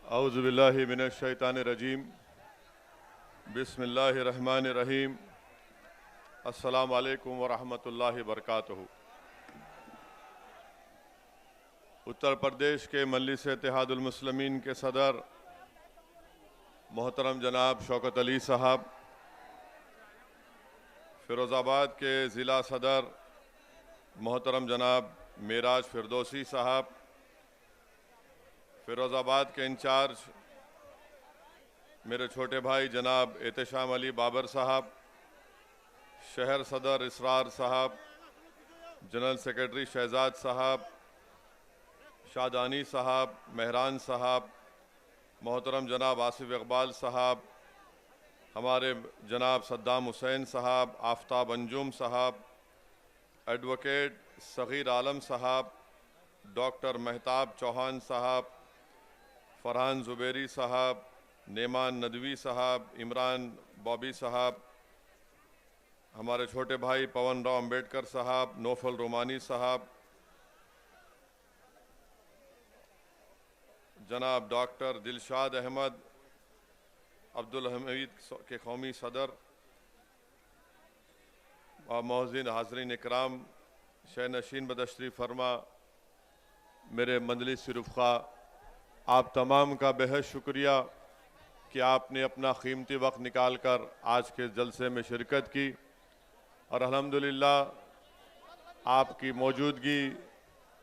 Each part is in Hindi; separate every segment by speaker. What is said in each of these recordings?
Speaker 1: औज़ुबिल्लाहि मिनश्शैतानिर्रजीम बिस्मिल्लाहिर्रहमानिर्रहीम अस्सलामु अलैकुम वरहमतुल्लाहि वबरकातुहू। उत्तर प्रदेश के मजलिस इत्तेहादुल मुस्लिमीन के सदर मोहतरम जनाब शौकत अली साहब, फ़िरोज़ाबाद के ज़िला सदर मोहतरम जनाब मेराज फिरदौसी साहब, फ़िरोज़ाबाद के इंचार्ज मेरे छोटे भाई जनाब एहतशाम अली बाबर साहब, शहर सदर इसरार साहब, जनरल सेक्रेटरी शहजाद साहब, शादानी साहब, मेहरान साहब, मोहतरम जनाब आसिफ इकबाल साहब, हमारे जनाब सद्दाम हुसैन साहब, आफ्ताब अंजुम साहब, एडवोकेट सग़ीर आलम साहब, डॉक्टर महताब चौहान साहब, फरहान ज़ुबैरी साहब, नेमान नदवी साहब, इमरान बॉबी साहब, हमारे छोटे भाई पवन राव अम्बेडकर साहब, नौफल रोमानी साहब, जनाब डॉक्टर दिलशाद अहमद अब्दुल हमीद के कौमी सदर और मोहसिन हाज़रीन इकराम, शह नशीन बदश्तरी फरमा मेरे मजलिस रुफ़ा, आप तमाम का बेहद शुक्रिया कि आपने अपना कीमती वक्त निकाल कर आज के जलसे में शिरकत की और अल्हम्दुलिल्लाह आपकी मौजूदगी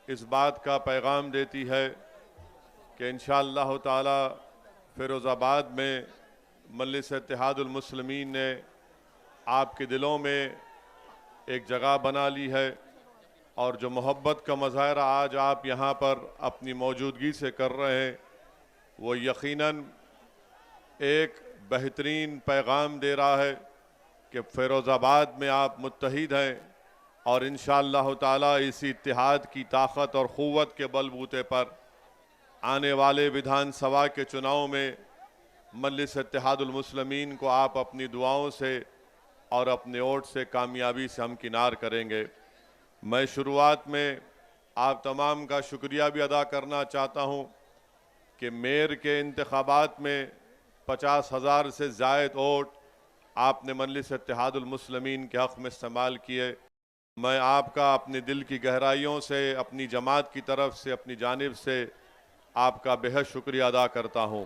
Speaker 1: इस बात का पैगाम देती है कि इंशाअल्लाह ताला फ़िरोज़ाबाद में मजलिस इत्तेहादुल मुस्लिमीन ने आपके दिलों में एक जगह बना ली है और जो मोहब्बत का मुज़ाहरा आज आप यहाँ पर अपनी मौजूदगी से कर रहे हैं वो यकीनन एक बेहतरीन पैगाम दे रहा है कि फ़िरोज़ाबाद में आप मुत्तहिद हैं और इंशाअल्लाह ताला इसी इत्तेहाद की ताकत और क़ुव्वत के बलबूते पर आने वाले विधानसभा के चुनाव में मजलिस इत्तेहादुल मुस्लिमीन को आप अपनी दुआओं से और अपने वोट से कामयाबी से हमकिनार करेंगे। मैं शुरुआत में आप तमाम का शुक्रिया भी अदा करना चाहता हूँ कि मेयर के इंतखाबात में 50,000 से ज़ायद वोट आपने मजलिस इत्तेहादुल मुस्लिमीन के हक़ में इस्तेमाल किए। मैं आपका अपने दिल की गहराइयों से, अपनी जमात की तरफ से, अपनी जानिब से आपका बेहद शुक्रिया अदा करता हूँ।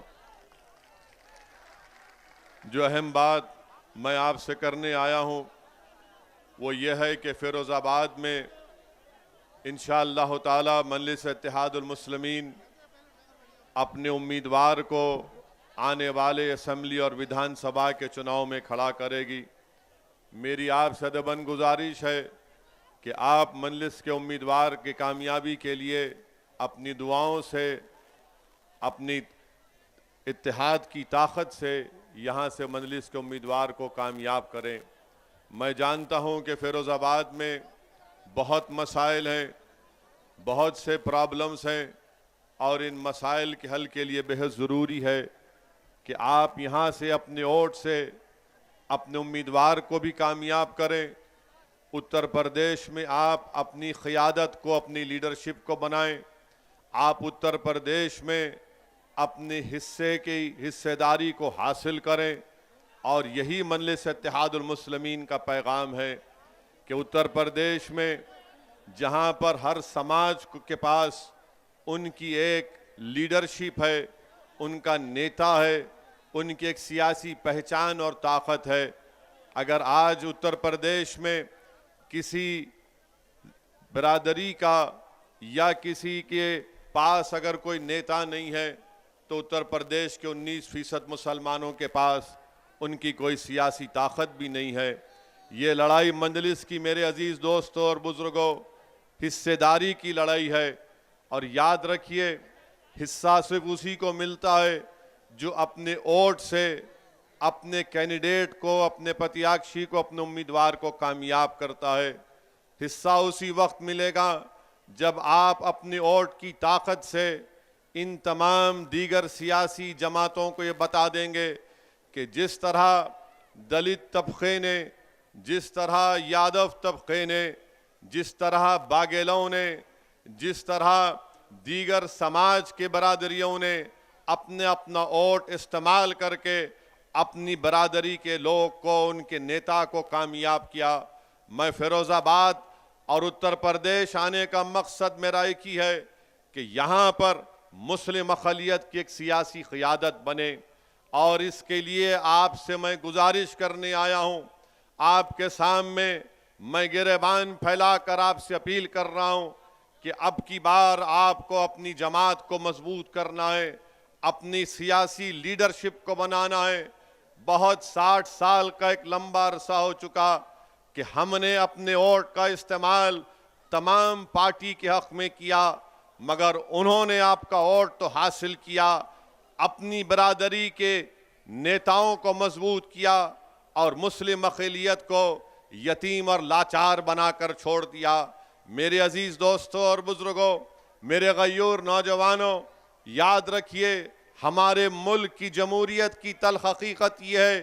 Speaker 1: जो अहम बात मैं आपसे करने आया हूँ वो ये है कि फ़िरोज़ाबाद में इंशाअल्लाह ताला मजलिस इत्तेहादुल मुस्लिमीन अपने उम्मीदवार को आने वाले असम्बली और विधानसभा के चुनाव में खड़ा करेगी। मेरी आपसे अदबन गुजारिश है कि आप मजलिस के उम्मीदवार की कामयाबी के लिए अपनी दुआओं से, अपनी इत्तेहाद की ताकत से यहाँ से मजलिस के उम्मीदवार को कामयाब करें। मैं जानता हूँ कि फ़िरोज़ाबाद में बहुत मसाइल हैं, बहुत से प्रॉब्लम्स हैं और इन मसाइल के हल के लिए बेहद ज़रूरी है कि आप यहाँ से अपने वोट से अपने उम्मीदवार को भी कामयाब करें। उत्तर प्रदेश में आप अपनी क़ियादत को, अपनी लीडरशिप को बनाएं। आप उत्तर प्रदेश में अपने हिस्से की हिस्सेदारी को हासिल करें और यही मजलिस इत्तेहादुल मुस्लिमीन का पैगाम है कि उत्तर प्रदेश में जहाँ पर हर समाज के पास उनकी एक लीडरशिप है, उनका नेता है, उनकी एक सियासी पहचान और ताकत है। अगर आज उत्तर प्रदेश में किसी बरादरी का या किसी के पास अगर कोई नेता नहीं है तो उत्तर प्रदेश के 19% मुसलमानों के पास उनकी कोई सियासी ताकत भी नहीं है। ये लड़ाई मजलिस की मेरे अजीज़ दोस्तों और बुज़ुर्गों हिस्सेदारी की लड़ाई है और याद रखिए हिस्सा सिर्फ उसी को मिलता है जो अपने वोट से अपने कैंडिडेट को, अपने प्रत्याशी को, अपने उम्मीदवार को कामयाब करता है। हिस्सा उसी वक्त मिलेगा जब आप अपने वोट की ताकत से इन तमाम दीगर सियासी जमातों को ये बता देंगे कि जिस तरह दलित तबके ने, जिस तरह यादव तबके ने, जिस तरह बाघेलों ने, जिस तरह दीगर समाज के बरादरियों ने अपने अपना वोट इस्तेमाल करके अपनी बरादरी के लोग को, उनके नेता को कामयाब किया। मैं फिरोजाबाद और उत्तर प्रदेश आने का मकसद मेरा एक ही है कि यहाँ पर मुस्लिम अक़लियत की एक सियासी क़ियादत बने, और इसके लिए आपसे मैं गुजारिश करने आया हूँ। आपके सामने मैं गिरेबान फैलाकर आपसे अपील कर रहा हूँ कि अब की बार आपको अपनी जमात को मजबूत करना है, अपनी सियासी लीडरशिप को बनाना है। बहुत 60 साल का एक लंबा अरसा हो चुका कि हमने अपने वोट का इस्तेमाल तमाम पार्टी के हक में किया, मगर उन्होंने आपका वोट तो हासिल किया, अपनी बरादरी के नेताओं को मजबूत किया और मुस्लिम अक़लियत को यतीम और लाचार बनाकर छोड़ दिया। मेरे अजीज़ दोस्तों और बुजुर्गों, मेरे गयूर नौजवानों, याद रखिए हमारे मुल्क की जमहूरियत की तल्ख़ हकीकत यह है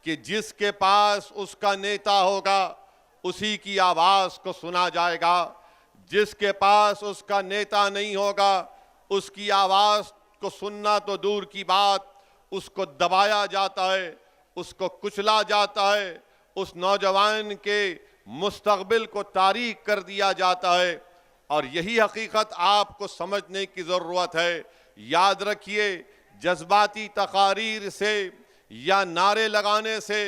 Speaker 1: कि जिसके पास उसका नेता होगा उसी की आवाज़ को सुना जाएगा, जिसके पास उसका नेता नहीं होगा उसकी आवाज़ को सुनना तो दूर की बात, उसको दबाया जाता है, उसको कुचला जाता है, उस नौजवान के मुस्तक़बिल को तारीक कर दिया जाता है। और यही हकीकत आपको समझने की ज़रूरत है। याद रखिए, जज्बाती तकारीर से या नारे लगाने से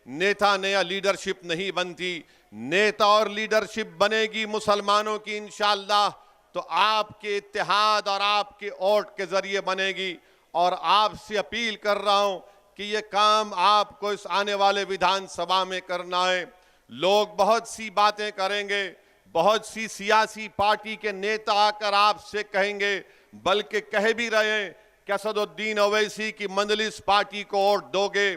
Speaker 1: नेता नया लीडरशिप नहीं बनती। नेता और लीडरशिप बनेगी मुसलमानों की इंशाअल्लाह तो आपके इत्तेहाद और आपके वोट के ज़रिए बनेगी। और आपसे अपील कर रहा हूँ कि ये काम आपको इस आने वाले विधानसभा में करना है। लोग बहुत सी बातें करेंगे, बहुत सी सियासी पार्टी के नेता आकर आपसे कहेंगे, बल्कि कह भी रहे हैं कि असदुद्दीन ओवैसी की मंजलिस पार्टी को वोट दोगे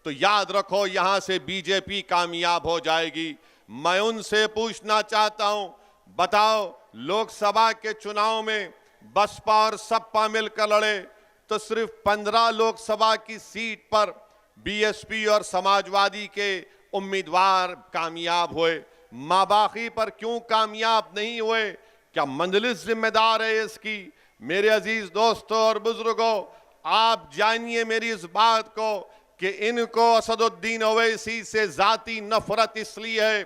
Speaker 1: तो याद रखो यहाँ से बीजेपी कामयाब हो जाएगी। मैं उनसे पूछना चाहता हूँ, बताओ लोकसभा के चुनाव में बसपा और सपा मिलकर लड़े तो सिर्फ 15 लोकसभा की सीट पर बीएसपी और समाजवादी के उम्मीदवार कामयाब हुए। बाकी पर क्यों कामयाब नहीं हुए? क्या मंजलिस जिम्मेदार है इसकी? मेरे अजीज दोस्तों और बुजुर्गों, आप जानिए मेरी इस बात को कि इनको असदुद्दीन ओवैसी से जाती नफरत इसलिए है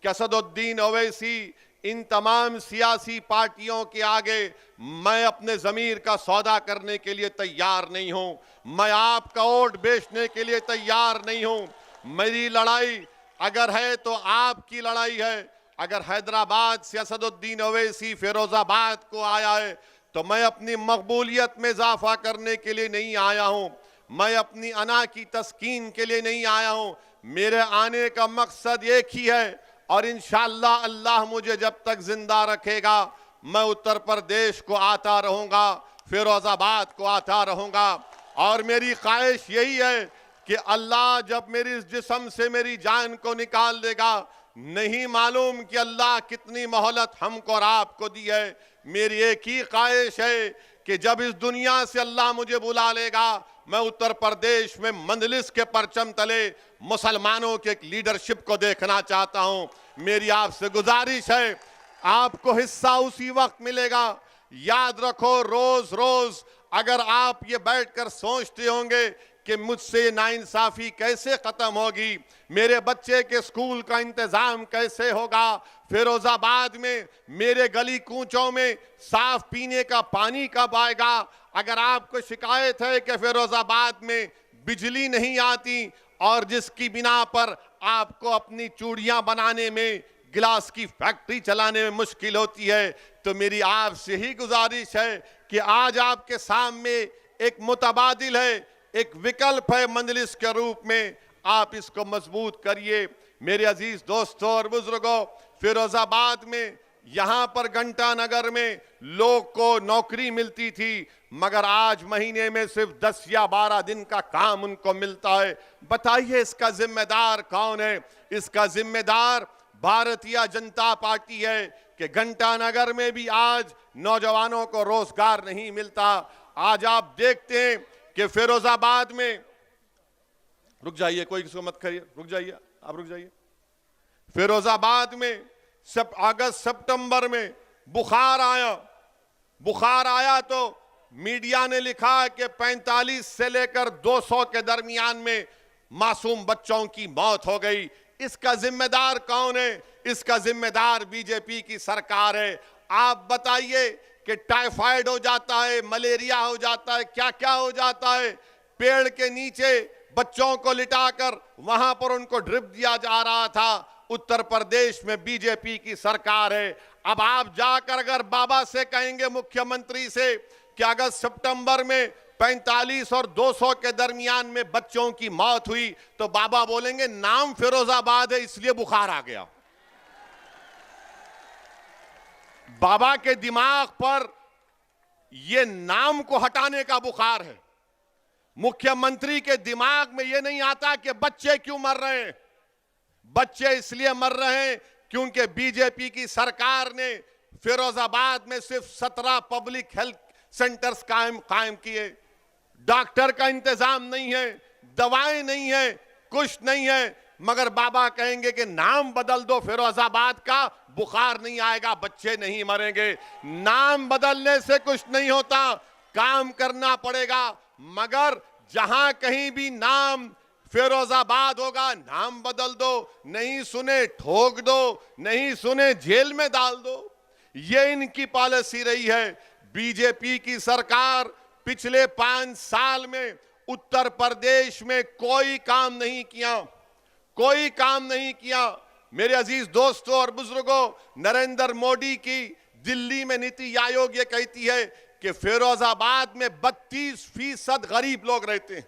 Speaker 1: कि असदुद्दीन ओवैसी इन तमाम सियासी पार्टियों के आगे मैं अपने ज़मीर का सौदा करने के लिए तैयार नहीं हूं, मैं आपका वोट बेचने के लिए तैयार नहीं हूं। मेरी लड़ाई अगर है तो आपकी लड़ाई है। अगर हैदराबाद से असदुद्दीन ओवैसी फिरोजाबाद को आया है तो मैं अपनी मकबूलियत में इजाफा करने के लिए नहीं आया हूं, मैं अपनी अना की तस्कीन के लिए नहीं आया हूं। मेरे आने का मकसद एक ही है और इंशाअल्लाह अल्लाह मुझे जब तक जिंदा रखेगा मैं उत्तर प्रदेश को आता रहूंगा, फिरोजाबाद को आता रहूंगा। और मेरी ख्वाहिश यही है कि अल्लाह जब मेरी इस जिस्म से मेरी जान को निकाल देगा, नहीं मालूम कि अल्लाह कितनी मोहलत हमको और आपको दी है। मेरी एक ही ख्वाहिश है कि जब इस दुनिया से अल्लाह मुझे बुला लेगा मैं उत्तर प्रदेश में मंजलिस के परचम तले मुसलमानों के एक लीडरशिप को देखना चाहता हूं। मेरी आपसे गुजारिश है, आपको हिस्सा उसी वक्त मिलेगा। याद रखो, रोज रोज अगर आप ये बैठकर सोचते होंगे कि मुझसे नाइंसाफी कैसे खत्म होगी, मेरे बच्चे के स्कूल का इंतजाम कैसे होगा, फिरोजाबाद में मेरे गली कूचों में साफ पीने का पानी कब आएगा, अगर आपको शिकायत है कि फिरोजाबाद में बिजली नहीं आती और जिसकी बिना पर आपको अपनी चूड़ियां बनाने में, गिलास की फैक्ट्री चलाने में मुश्किल होती है, तो मेरी आपसे ही गुजारिश है कि आज आपके सामने एक मुतबादिल है, एक विकल्प है मंजलिस के रूप में, आप इसको मजबूत करिए। मेरे अजीज दोस्तों और बुजुर्गों, फिरोजाबाद में यहाँ पर घंटा नगर में लोग को नौकरी मिलती थी, मगर आज महीने में सिर्फ 10 या 12 दिन का काम उनको मिलता है। बताइए इसका जिम्मेदार कौन है? इसका जिम्मेदार भारतीय जनता पार्टी है कि घंटा नगर में भी आज नौजवानों को रोजगार नहीं मिलता। आज आप देखते हैं कि फिरोजाबाद में, रुक जाइए, कोई किसी को मत करिए, रुक जाइए, आप रुक जाइए। फिरोजाबाद में सब अगस्त सितंबर में बुखार आया तो मीडिया ने लिखा कि 45 से लेकर 200 के दरमियान में मासूम बच्चों की मौत हो गई। इसका जिम्मेदार कौन है? इसका जिम्मेदार बीजेपी की सरकार है। आप बताइए कि टाइफाइड हो जाता है, मलेरिया हो जाता है, क्या क्या हो जाता है। पेड़ के नीचे बच्चों को लिटाकर वहां पर उनको ड्रिप दिया जा रहा था। उत्तर प्रदेश में बीजेपी की सरकार है। अब आप जाकर अगर बाबा से कहेंगे, मुख्यमंत्री से, कि अगस्त सितंबर में 45 और 200 के दरमियान में बच्चों की मौत हुई, तो बाबा बोलेंगे नाम फिरोजाबाद है इसलिए बुखार आ गया। बाबा के दिमाग पर यह नाम को हटाने का बुखार है। मुख्यमंत्री के दिमाग में यह नहीं आता कि बच्चे क्यों मर रहे हैं। बच्चे इसलिए मर रहे हैं क्योंकि बीजेपी की सरकार ने फिरोजाबाद में सिर्फ 17 पब्लिक हेल्थ सेंटर्स कायम किए। डॉक्टर का इंतजाम नहीं है, दवाएं नहीं है, कुछ नहीं है, मगर बाबा कहेंगे कि नाम बदल दो फिरोजाबाद का, बुखार नहीं आएगा, बच्चे नहीं मरेंगे। नाम बदलने से कुछ नहीं होता, काम करना पड़ेगा। मगर जहां कहीं भी नाम फिरोजाबाद होगा, नाम बदल दो, नहीं सुने ठोक दो, नहीं सुने जेल में डाल दो। ये इनकी पॉलिसी रही है। बीजेपी की सरकार पिछले 5 साल में उत्तर प्रदेश में कोई काम नहीं किया, कोई काम नहीं किया। मेरे अजीज दोस्तों और बुजुर्गों, नरेंद्र मोदी की दिल्ली में नीति आयोग ये कहती है कि फिरोजाबाद में 32% गरीब लोग रहते हैं।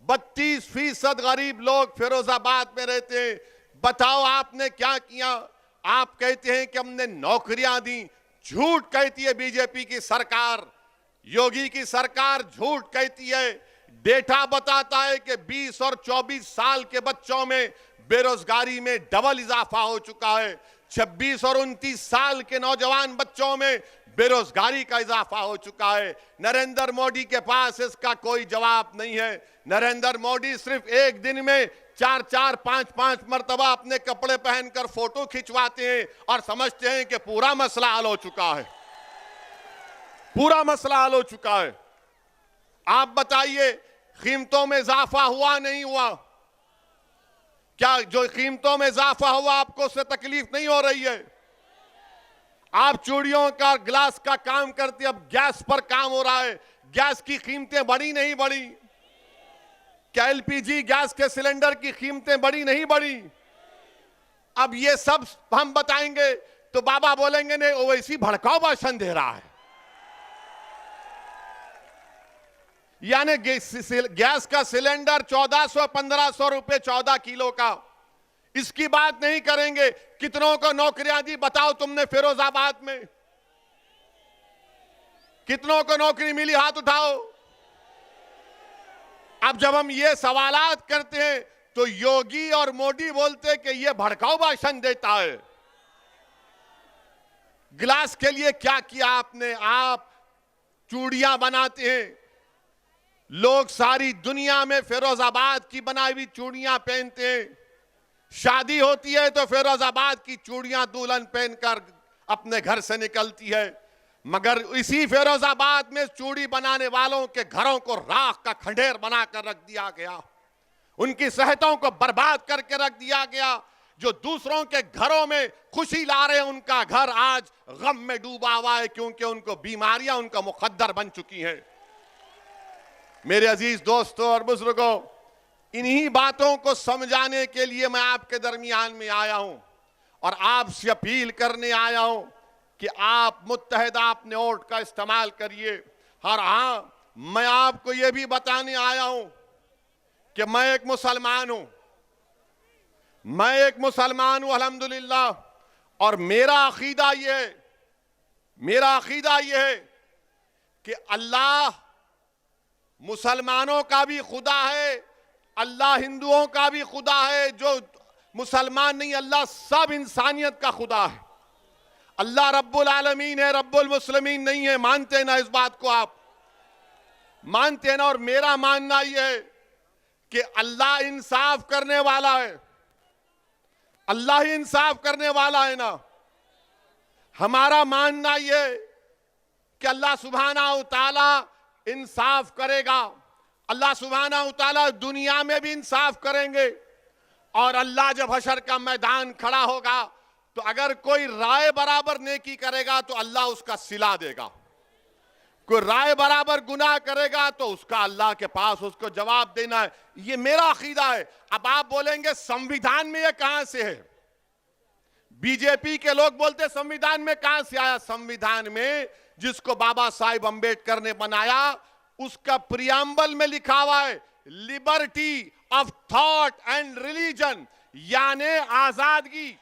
Speaker 1: 32% गरीब लोग फिरोजाबाद में रहते हैं। बताओ आपने क्या किया? आप कहते हैं कि हमने नौकरियां दी। झूठ कहती है बीजेपी की सरकार, योगी की सरकार झूठ कहती है। डेटा बताता है कि 20 और 24 साल के बच्चों में बेरोजगारी में डबल इजाफा हो चुका है। 26 और 29 साल के नौजवान बच्चों में बेरोजगारी का इजाफा हो चुका है। नरेंद्र मोदी के पास इसका कोई जवाब नहीं है। नरेंद्र मोदी सिर्फ एक दिन में 4-4, 5-5 मर्तबा अपने कपड़े पहनकर फोटो खिंचवाते हैं और समझते हैं कि पूरा मसला हल हो चुका है, पूरा मसला हल हो चुका है। आप बताइए, कीमतों में इजाफा हुआ नहीं हुआ? क्या जो कीमतों में इजाफा हुआ आपको उससे तकलीफ नहीं हो रही है? आप चूड़ियों का, ग्लास का काम करते, अब गैस पर काम हो रहा है। गैस की कीमतें बढ़ी नहीं बढ़ी? क्या एलपीजी गैस के सिलेंडर की कीमतें बढ़ी नहीं बढ़ी? अब ये सब हम बताएंगे तो बाबा बोलेंगे नहीं, ओवैसी भड़काऊ भाषण दे रहा है। यानी गैस का सिलेंडर 1400-1500 रुपए 14 किलो का, इसकी बात नहीं करेंगे। कितनों को नौकरियां दी बताओ तुमने फिरोजाबाद में? कितनों को नौकरी मिली? हाथ उठाओ। अब जब हम ये सवालात करते हैं तो योगी और मोदी बोलते हैं कि ये भड़काऊ भाषण देता है। गिलास के लिए क्या किया आपने? आप चूड़ियां बनाते हैं, लोग सारी दुनिया में फिरोजाबाद की बनाई हुई चूड़ियां पहनते हैं। शादी होती है तो फिरोजाबाद की चूड़ियां दुल्हन पहनकर अपने घर से निकलती है। मगर इसी फिरोजाबाद में चूड़ी बनाने वालों के घरों को राख का खंडेर बनाकर रख दिया गया, उनकी सेहतों को बर्बाद करके रख दिया गया। जो दूसरों के घरों में खुशी ला रहे हैं, उनका घर आज गम में डूबा हुआ है, क्योंकि उनको बीमारियां उनका मुकद्दर बन चुकी हैं। मेरे अजीज दोस्तों और बुजुर्गों, इन्हीं बातों को समझाने के लिए मैं आपके दरमियान में आया हूं और आपसे अपील करने आया हूं कि आप मुत्तहिदा अपने वोट का इस्तेमाल करिए। और हां, मैं आपको यह भी बताने आया हूं कि मैं एक मुसलमान हूं, मैं एक मुसलमान हूं अल्हम्दुलिल्लाह। और मेरा अकीदा यह है कि अल्लाह मुसलमानों का भी खुदा है, अल्लाह हिंदुओं का भी खुदा है। जो मुसलमान नहीं, अल्लाह सब इंसानियत का खुदा है। अल्लाह रब्बुल आलमीन है, रब्बुल मुस्लिमीन नहीं है। मानते हैं ना इस बात को? आप मानते हैं ना? और मेरा मानना यह है कि अल्लाह इंसाफ करने वाला है, अल्लाह ही इंसाफ करने वाला है ना। हमारा मानना यह
Speaker 2: कि अल्लाह सुब्हानहू तआला इंसाफ करेगा। अल्लाह सुब्हानहू तआला दुनिया में भी इंसाफ करेंगे और अल्लाह जब हशर का मैदान खड़ा होगा तो अगर कोई राय बराबर नेकी करेगा तो अल्लाह उसका सिला देगा, कोई राय बराबर गुनाह करेगा तो उसका अल्लाह के पास उसको जवाब देना है। ये मेरा अकीदा है। अब आप बोलेंगे संविधान में ये कहां से है? बीजेपी के लोग बोलते संविधान में कहां से आया? संविधान में जिसको बाबा साहिब अंबेडकर ने बनाया उसका प्रियम्बल में लिखा हुआ है liberty of thought and religion, यानी आजादगी,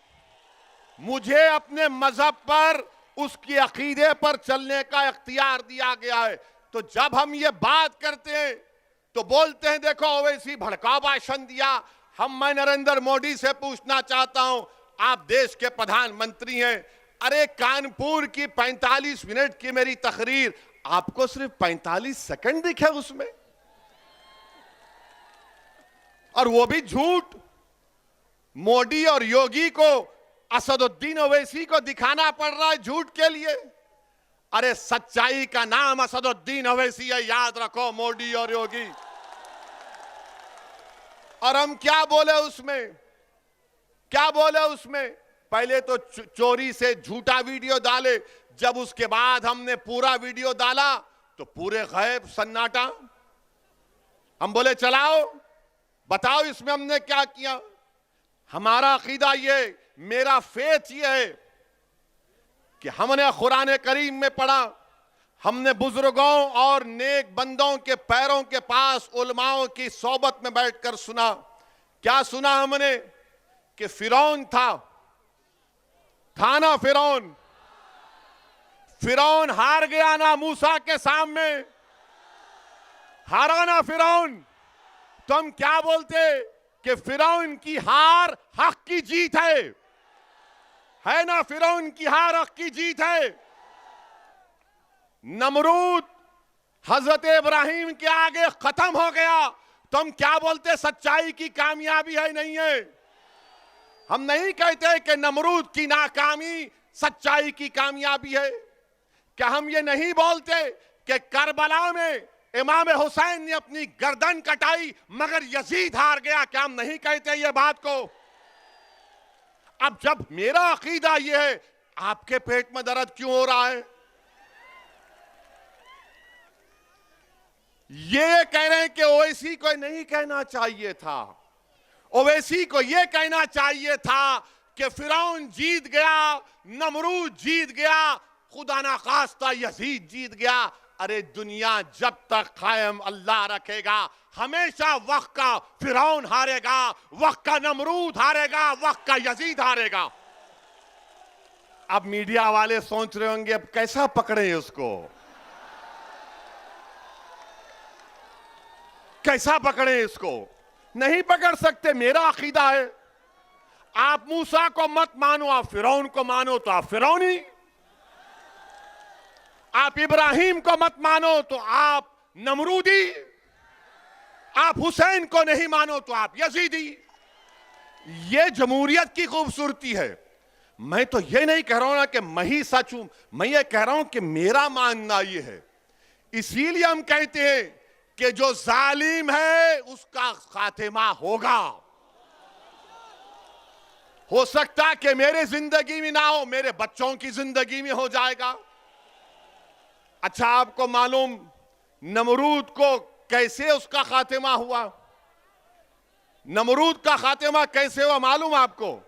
Speaker 2: मुझे अपने मजहब पर उसकी अकीदे पर चलने का इख्तियार दिया गया है। तो जब हम ये बात करते हैं तो बोलते हैं देखो ओवैसी भड़काऊ भाषण दिया। मैं नरेंद्र मोदी से पूछना चाहता हूं, आप देश के प्रधानमंत्री हैं, अरे कानपुर की 45 मिनट की मेरी तकरीर आपको सिर्फ 45 सेकंड दिखे उसमें, और वो भी झूठ। मोदी और योगी को असदुद्दीन ओवैसी को दिखाना पड़ रहा है झूठ के लिए। अरे सच्चाई का नाम असदुद्दीन ओवैसी है, याद रखो, मोदी और योगी। और हम क्या बोले उसमें, क्या बोले उसमें? पहले तो चोरी से झूठा वीडियो डाले, जब उसके बाद हमने पूरा वीडियो डाला तो पूरे गैब सन्नाटा। हम बोले चलाओ बताओ इसमें हमने क्या किया। हमारा अकीदा ये, मेरा फेथ ये है कि हमने कुरान करीम में पढ़ा, हमने बुजुर्गों और नेक बंदों के पैरों के पास उलमाओं की सोबत में बैठकर सुना। क्या सुना हमने? कि फिरौन था ना फिरौन, फिरौन हार गया ना मूसा के सामने, हारा ना फिरौन। तो हम क्या बोलते कि फिरौन की हार हक की जीत है ना? फिरौन की हार हक की जीत है। नमरूद हजरत इब्राहिम के आगे खत्म हो गया, तो हम क्या बोलते? सच्चाई की कामयाबी है, नहीं है। हम नहीं कहते कि नमरूद की नाकामी सच्चाई की कामयाबी है। क्या हम ये नहीं बोलते कि करबला में इमाम हुसैन ने अपनी गर्दन कटाई मगर यजीद हार गया? क्या हम नहीं कहते ये बात को? अब जब मेरा अकीदा ये है, आपके पेट में दर्द क्यों हो रहा है? ये कह रहे हैं कि ओवैसी को नहीं कहना चाहिए था, ओवैसी को यह कहना चाहिए था कि फिरौन जीत गया, नमरूद जीत गया, खुदा ना खास्ता यजीद जीत गया। अरे दुनिया जब तक कायम अल्लाह रखेगा हमेशा वक्त का फिरौन हारेगा, वक्त का नमरूद हारेगा, वक्त का यजीद हारेगा। अब मीडिया वाले सोच रहे होंगे अब कैसा पकड़े उसको, कैसा पकड़े इसको? नहीं पकड़ सकते। मेरा अकीदा है, आप मूसा को मत मानो, आप फिरौन को मानो तो आप फिरौनी, आप इब्राहिम को मत मानो तो आप नमरूदी, आप हुसैन को नहीं मानो तो आप यजीदी। ये जमहूरियत की खूबसूरती है। मैं तो ये नहीं कह रहा हूं ना कि मैं ही सच हूं, मैं ये कह रहा हूं कि मेरा मानना ये है। इसीलिए हम कहते हैं कि जो जालिम है उसका खातिमा होगा। हो सकता कि मेरे जिंदगी में ना हो, मेरे बच्चों की जिंदगी में हो जाएगा। अच्छा, आपको मालूम नमरूद को कैसे उसका खातिमा हुआ? नमरूद का खातिमा कैसे हुआ मालूम आपको?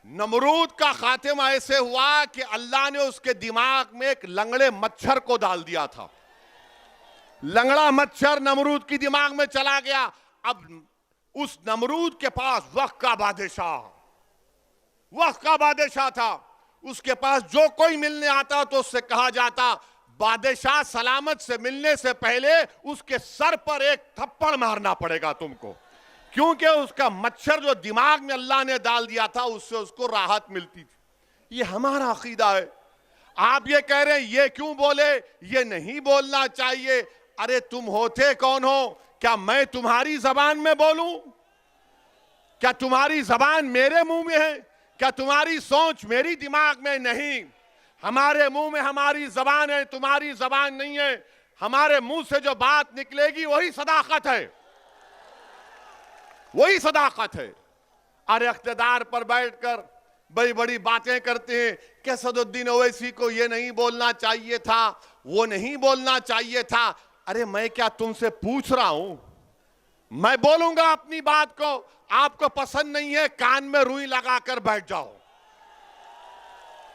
Speaker 2: नमरूद का खातिमा ऐसे हुआ कि अल्लाह ने उसके दिमाग में एक लंगड़े मच्छर को डाल दिया था। लंगड़ा मच्छर नमरूद की दिमाग में चला गया। अब उस नमरूद के पास वक्त का बादशाह था। उसके पास जो कोई मिलने आता तो उससे कहा जाता बादशाह सलामत से मिलने से पहले उसके सर पर एक थप्पड़ मारना पड़ेगा तुमको, क्योंकि उसका मच्छर जो दिमाग में अल्लाह ने डाल दिया था उससे उसको राहत मिलती थी। ये हमारा अकीदा है। आप ये कह रहे हैं ये क्यों बोले? ये नहीं बोलना चाहिए। अरे तुम होते कौन हो? क्या मैं तुम्हारी जबान में बोलूं? क्या तुम्हारी जबान मेरे मुंह में है? क्या तुम्हारी सोच मेरी दिमाग में? नहीं। हमारे मुंह में हमारी जबान है, तुम्हारी जबान नहीं है। हमारे मुंह से जो बात निकलेगी वही सदाकत है, वही सदाकत है। अरे इख्तिदार पर बैठकर बड़ी बड़ी बातें करते हैं कि असदुद्दीन ओवैसी को ये नहीं बोलना चाहिए था, वो नहीं बोलना चाहिए था। अरे मैं क्या तुमसे पूछ रहा हूं? मैं बोलूंगा अपनी बात को, आपको पसंद नहीं है कान में रुई लगाकर बैठ जाओ।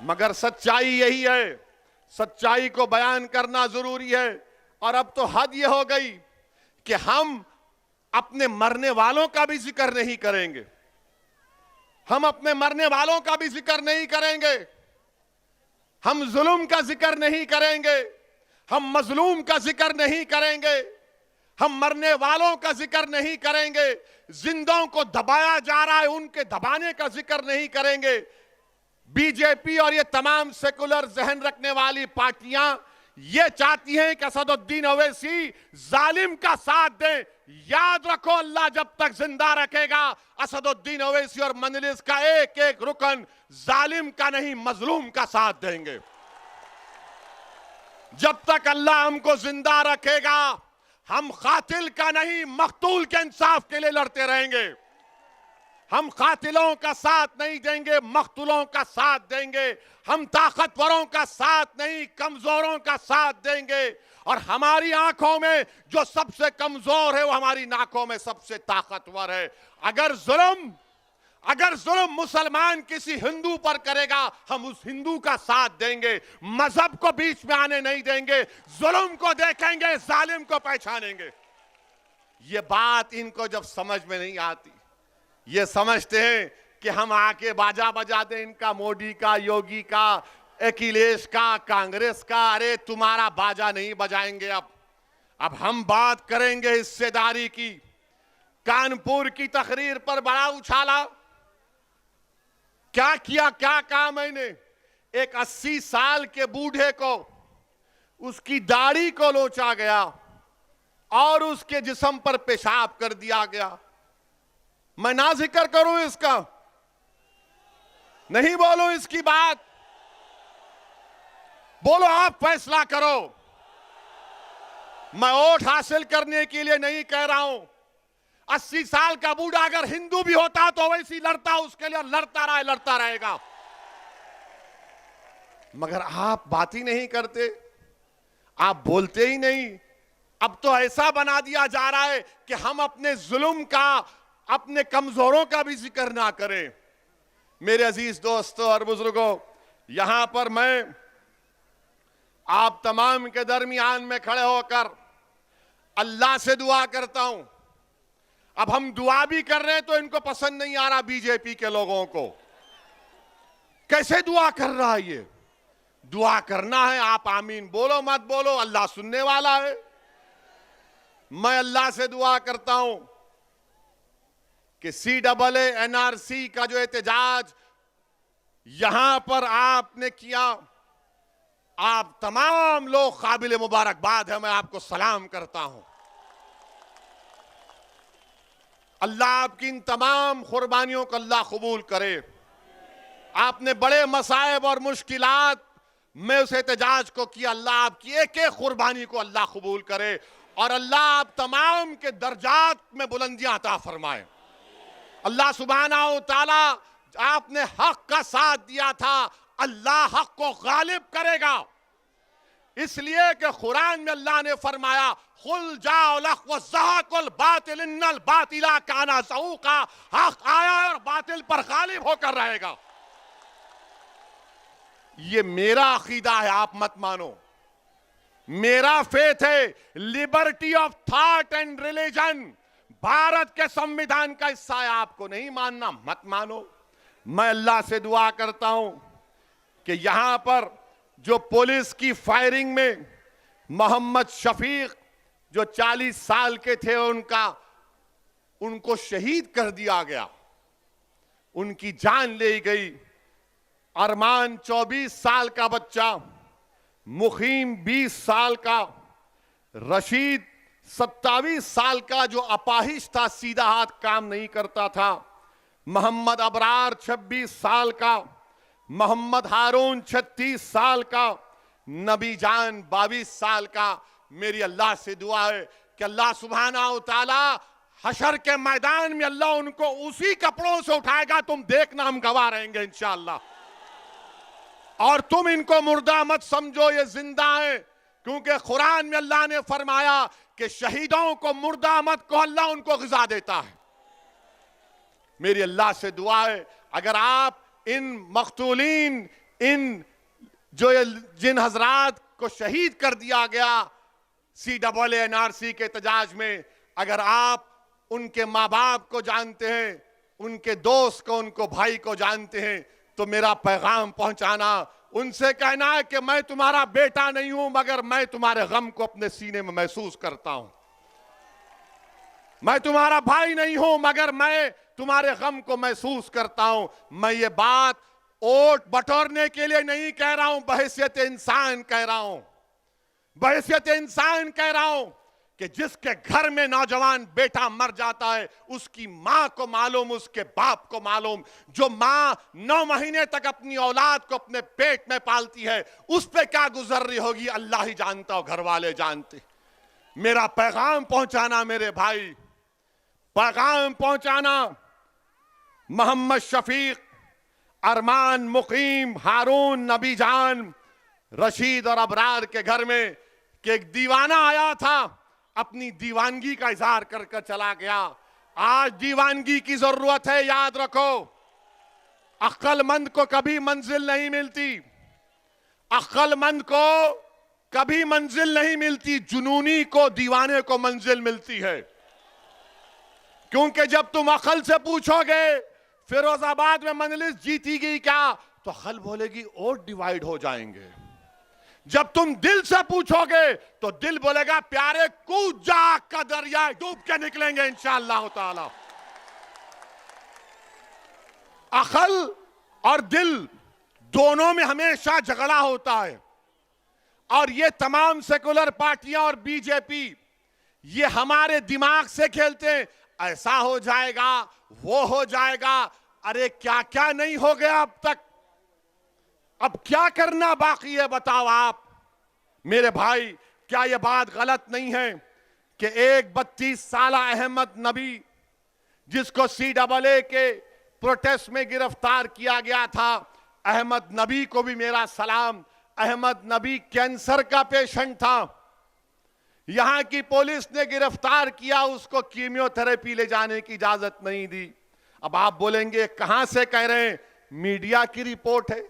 Speaker 2: मगर सच्चाई यही है, सच्चाई को बयान करना जरूरी है। और अब तो हद ये हो गई कि हम अपने मरने वालों का भी जिक्र नहीं करेंगे, हम अपने मरने वालों का भी जिक्र नहीं करेंगे, हम जुल्म का जिक्र नहीं करेंगे, हम मजलूम का जिक्र नहीं करेंगे, हम मरने वालों का जिक्र नहीं करेंगे, जिंदों को दबाया जा रहा है उनके दबाने का जिक्र नहीं करेंगे। बीजेपी और ये तमाम सेकुलर जहन रखने वाली पार्टियां ये चाहती हैं कि असदुद्दीन ओवैसी जालिम का साथ दें। याद रखो, अल्लाह जब तक जिंदा रखेगा असदुद्दीन ओवैसी और मजलिस का एक एक रुकन जालिम का नहीं मजलूम का साथ देंगे। जब तक अल्लाह हमको जिंदा रखेगा हम कातिल का नहीं मकतूल के इंसाफ के लिए लड़ते रहेंगे। हम कातिलों का साथ नहीं देंगे, मकतूलों का साथ देंगे। हम ताकतवरों का साथ नहीं कमजोरों का साथ देंगे। और हमारी आंखों में जो सबसे कमजोर है वो हमारी नाकों में सबसे ताकतवर है। अगर जुल्म मुसलमान किसी हिंदू पर करेगा हम उस हिंदू का साथ देंगे, मजहब को बीच में आने नहीं देंगे, जुल्म को देखेंगे, जालिम को पहचानेंगे। ये बात इनको जब समझ में नहीं आती, ये समझते हैं कि हम आके बाजा बजा दें इनका, मोदी का, योगी का, अखिलेश का, कांग्रेस का। अरे तुम्हारा बाजा नहीं बजाएंगे। अब हम बात करेंगे हिस्सेदारी की। कानपुर की तकरीर पर बड़ा उछाला, क्या किया, क्या कहा मैंने? एक 80 साल के बूढ़े को उसकी दाढ़ी को लोचा गया और उसके जिस्म पर पेशाब कर दिया गया। मैं ना जिक्र करूं इसका, नहीं बोलूं इसकी बात? बोलो, आप फैसला करो। मैं वोट हासिल करने के लिए नहीं कह रहा हूं। 80 साल का बूढ़ा अगर हिंदू भी होता तो वैसे ही लड़ता, उसके लिए लड़ता रहेगा। मगर आप बात ही नहीं करते, आप बोलते ही नहीं। अब तो ऐसा बना दिया जा रहा है कि हम अपने जुल्म का, अपने कमजोरों का भी जिक्र ना करें। मेरे अजीज दोस्तों और बुजुर्गों, यहां पर मैं आप तमाम के दरमियान में खड़े होकर अल्लाह से दुआ करता हूं। अब हम दुआ भी कर रहे हैं तो इनको पसंद नहीं आ रहा बीजेपी के लोगों को। कैसे दुआ कर रहा है ये? दुआ करना है, आप आमीन बोलो मत बोलो, अल्लाह सुनने वाला है। मैं अल्लाह से दुआ करता हूं कि CAA NRC का जो एहतजाज यहां पर आपने किया, आप तमाम लोग काबिल मुबारकबाद है, मैं आपको सलाम करता हूं। अल्लाह आपकी इन तमाम कुर्बानियों को अल्लाह कबूल करे। आपने बड़े मसाइब और मुश्किलात में उस एहतजाज को किया, अल्लाह आपकी एक एक कुर्बानी को अल्लाह कबूल करे और अल्लाह आप तमाम के दर्जात में बुलंदियां अता फरमाए। अल्लाह सुब्हानहू तआला, आपने हक का साथ दिया था, अल्लाह हक को गालिब करेगा। इसलिए कि कुरान में अल्लाह ने फरमाया, खुल जाओ लख व ज़हक़ुल बातिल इन्नल बातिला काना ज़हूक़ा। हक आया और बातिल पर गालिब होकर रहेगा। ये मेरा अकीदा है, आप मत मानो। मेरा फेथ है, liberty of thought and religion Bharat के संविधान का हिस्सा है। आपको नहीं मानना, मत मानो। मैं अल्लाह से दुआ करता हूं कि यहां पर जो पुलिस की फायरिंग में मोहम्मद शफीक जो 40 साल के थे उनको शहीद कर दिया गया, उनकी जान ले गई। अरमान 24 साल का बच्चा, मुखीम 20 साल का, रशीद 27 साल का जो अपाहिज था, सीधा हाथ काम नहीं करता था, मोहम्मद अबरार 26 साल का, मोहम्मद हारून 36 साल का, नबी जान 22 साल का। मेरी अल्लाह से दुआ है कि अल्लाह सुब्हानहू तआला हशर के मैदान में अल्लाह उनको उसी कपड़ों से उठाएगा। तुम देखना, हम गवाह रहेंगे इंशाअल्लाह। और तुम इनको मुर्दा मत समझो, ये जिंदा है, क्योंकि कुरान में अल्लाह ने फरमाया कि शहीदों को मुर्दा मत कहो, अल्लाह उनको ग़िज़ा देता है। मेरी अल्लाह से दुआ है, अगर आप इन मक़तूलीन, इन जिन हजरात को शहीद कर दिया गया CAA-NRC के एहतजाज में, अगर आप उनके माँ बाप को जानते हैं, उनके दोस्त को, उनको भाई को जानते हैं, तो मेरा पैगाम पहुंचाना, उनसे कहना है कि मैं तुम्हारा बेटा नहीं हूं, मगर मैं तुम्हारे गम को अपने सीने में महसूस करता हूं। मैं तुम्हारा भाई नहीं हूं, मगर मैं तुम्हारे गम को महसूस करता हूं। मैं ये बात वोट बटोरने के लिए नहीं कह रहा हूं, बहैसियत इंसान कह रहा हूं, बहैसियत इंसान कह रहा हूं कि जिसके घर में नौजवान बेटा मर जाता है, उसकी मां को मालूम, उसके बाप को मालूम। जो मां 9 महीने तक अपनी औलाद को अपने पेट में पालती है, उस पे क्या गुजर रही होगी अल्लाह ही जानता हो, घर वाले जानते। मेरा पैगाम पहुंचाना मेरे भाई, पैगाम पहुंचाना मोहम्मद शफीक, अरमान, मुकीम, हारून, नबी जान, रशीद और अबरार के घर में कि एक दीवाना आया था, अपनी दीवानगी का इजहार कर कर चला गया। आज दीवानगी की जरूरत है, याद रखो। अक्लमंद को कभी मंजिल नहीं मिलती, अक्लमंद को कभी मंजिल नहीं मिलती, जुनूनी को, दीवाने को मंजिल मिलती है। क्योंकि जब तुम अकल से पूछोगे फिरोजाबाद में मजलिस जीती गई क्या, तो अकल बोलेगी वोट डिवाइड हो जाएंगे। जब तुम दिल से पूछोगे तो दिल बोलेगा प्यारे कूद जा का दरिया, डूब के निकलेंगे इंशाअल्लाह ताला। अकल और दिल दोनों में हमेशा झगड़ा होता है। और ये तमाम सेकुलर पार्टियां और बीजेपी ये हमारे दिमाग से खेलते हैं, ऐसा हो जाएगा, वो हो जाएगा। अरे क्या क्या नहीं हो गया अब तक, अब क्या करना बाकी है बताओ आप मेरे भाई। क्या यह बात गलत नहीं है कि एक 32 साल अहमद नबी, जिसको CAA के प्रोटेस्ट में गिरफ्तार किया गया था, अहमद नबी को भी मेरा सलाम। अहमद नबी कैंसर का पेशेंट था, यहां की पुलिस ने गिरफ्तार किया, उसको कीमियोथेरेपी ले जाने की इजाजत नहीं दी। अब आप बोलेंगे कहां से कह रहे हैं, मीडिया की रिपोर्ट है,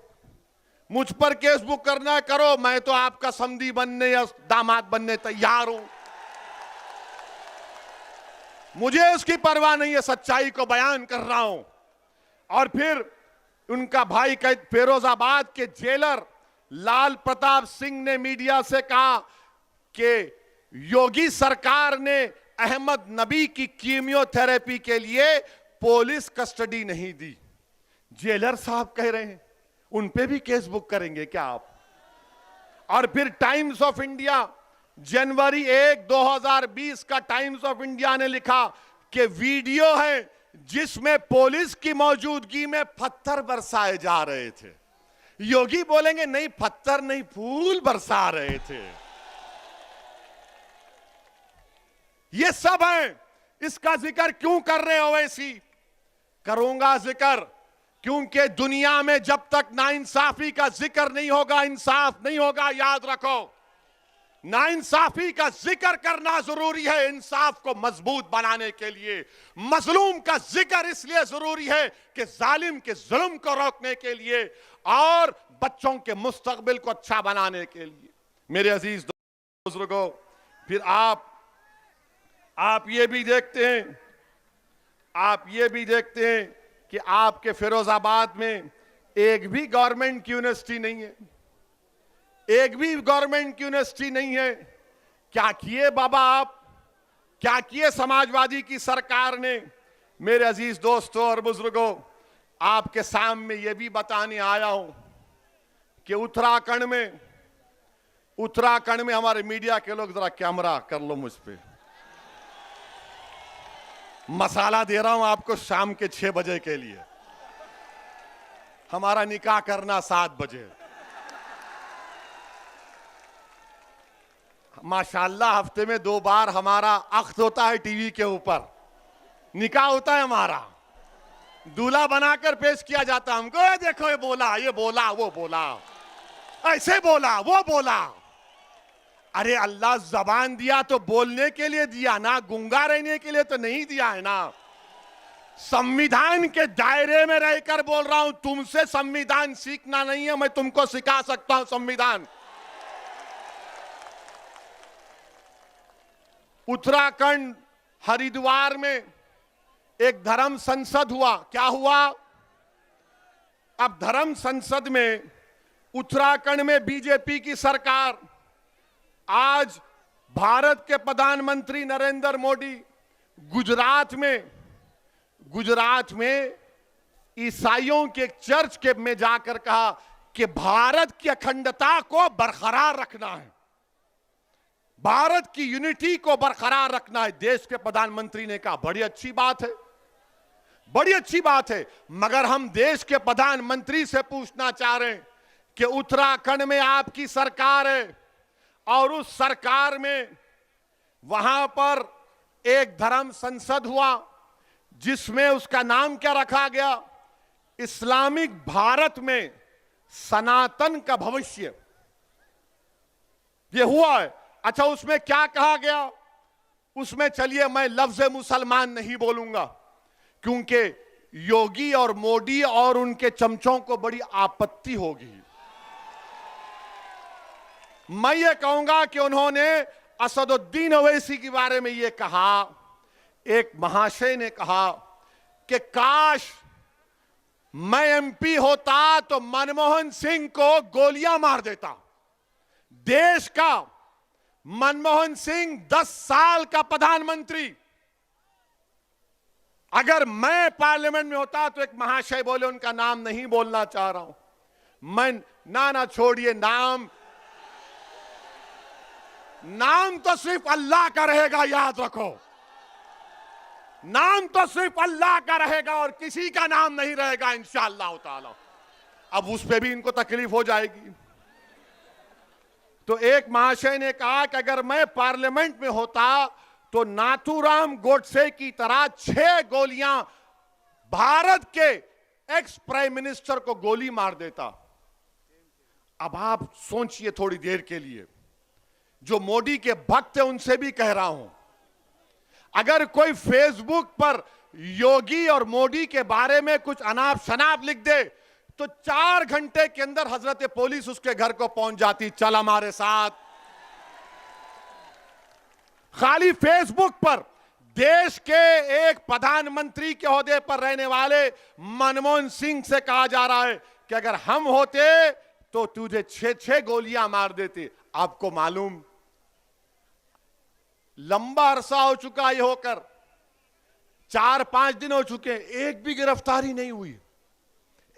Speaker 2: मुझ पर केस बुक करना करो, मैं तो आपका समधी बनने या दामाद बनने तैयार हूं, मुझे उसकी परवाह नहीं है, सच्चाई को बयान कर रहा हूं। और फिर उनका भाई फिरोजाबाद के जेलर लाल प्रताप सिंह ने मीडिया से कहा कि योगी सरकार ने अहमद नबी की कीमियोथेरेपी के लिए पुलिस कस्टडी नहीं दी। जेलर साहब कह रहे हैं उन पे भी केस बुक करेंगे क्या आप? और फिर टाइम्स ऑफ इंडिया जनवरी 1, 2020 का टाइम्स ऑफ इंडिया ने लिखा कि वीडियो है जिसमें पुलिस की मौजूदगी में पत्थर बरसाए जा रहे थे। योगी बोलेंगे नहीं, पत्थर नहीं, फूल बरसा रहे थे। ये सब है, इसका जिक्र क्यों कर रहे हो? वैसी करूंगा जिक्र, क्योंकि दुनिया में जब तक नाइंसाफी का जिक्र नहीं होगा, इंसाफ नहीं होगा। याद रखो, नाइंसाफी का जिक्र करना जरूरी है इंसाफ को मजबूत बनाने के लिए। मजलूम का जिक्र इसलिए जरूरी है कि जालिम के जुल्म को रोकने के लिए और बच्चों के मुस्तकबिल को अच्छा बनाने के लिए। मेरे अजीज बुजुर्गों, फिर आप ये भी देखते हैं, आप ये भी देखते हैं कि आपके फिरोजाबाद में एक भी गवर्नमेंट की यूनिवर्सिटी नहीं है, एक भी गवर्नमेंट की यूनिवर्सिटी नहीं है। क्या किए बाबा आप, क्या किए समाजवादी की सरकार ने? मेरे अजीज दोस्तों और बुजुर्गों, आपके सामने ये भी बताने आया हूं कि उत्तराखंड में हमारे मीडिया के लोग, जरा कैमरा कर लो मुझ पे, मसाला दे रहा हूं आपको शाम के 6 बजे के लिए। हमारा निकाह करना 7 बजे। माशाल्लाह हफ्ते में 2 बार हमारा अख्त होता है टीवी के ऊपर, निकाह होता है हमारा, दूल्हा बनाकर पेश किया जाता है हमको। ये देखो ये बोला वो बोला, ऐसे बोला वो बोला। अरे अल्लाह जबान दिया तो बोलने के लिए दिया ना, गूंगा रहने के लिए तो नहीं दिया है ना। संविधान के दायरे में रहकर बोल रहा हूं, तुमसे संविधान सीखना नहीं है, मैं तुमको सिखा सकता हूं संविधान। उत्तराखंड हरिद्वार में एक धर्म संसद हुआ। क्या हुआ? अब धर्म संसद में उत्तराखंड में बीजेपी की सरकार, आज भारत के प्रधानमंत्री नरेंद्र मोदी गुजरात में ईसाइयों के चर्च के में जाकर कहा कि भारत की अखंडता को बरकरार रखना है, भारत की यूनिटी को बरकरार रखना है। देश के प्रधानमंत्री ने कहा बड़ी अच्छी बात है, बड़ी अच्छी बात है। मगर हम देश के प्रधानमंत्री से पूछना चाह रहे हैं कि उत्तराखंड में आपकी सरकार है और उस सरकार में वहां पर एक धर्म संसद हुआ जिसमें उसका नाम क्या रखा गया? इस्लामिक भारत में सनातन का भविष्य, यह हुआ है। अच्छा, उसमें क्या कहा गया? उसमें चलिए मैं लफ्ज मुसलमान नहीं बोलूंगा क्योंकि योगी और मोदी और उनके चमचों को बड़ी आपत्ति होगी। मैं ये कहूंगा कि उन्होंने असदुद्दीन ओवैसी के बारे में ये कहा, एक महाशय ने कहा कि काश मैं एमपी होता तो मनमोहन सिंह को गोलियां मार देता। देश का मनमोहन सिंह 10 साल का प्रधानमंत्री, अगर मैं पार्लियामेंट में होता तो एक महाशय बोले, उनका नाम नहीं बोलना चाह रहा हूं मैं, ना छोड़िए, नाम तो सिर्फ अल्लाह का रहेगा, याद रखो, नाम तो सिर्फ अल्लाह का रहेगा और किसी का नाम नहीं रहेगा इंशाअल्लाह ताला। अब उस पे भी इनको तकलीफ हो जाएगी। तो एक महाशय ने कहा कि अगर मैं पार्लियामेंट में होता तो नाथूराम गोडसे की तरह 6 गोलियां भारत के एक्स प्राइम मिनिस्टर को गोली मार देता। अब आप सोचिए थोड़ी देर के लिए, जो मोदी के भक्त हैं उनसे भी कह रहा हूं, अगर कोई फेसबुक पर योगी और मोदी के बारे में कुछ अनाप शनाप लिख दे तो 4 घंटे के अंदर हजरत पुलिस उसके घर को पहुंच जाती, चल हमारे साथ। खाली फेसबुक पर देश के एक प्रधानमंत्री के ओहदे पर रहने वाले मनमोहन सिंह से कहा जा रहा है कि अगर हम होते तो तुझे 6 गोलियां मार देते। आपको मालूम, लंबा अरसा हो चुका ये होकर, 4-5 दिन हो चुके, एक भी गिरफ्तारी नहीं हुई,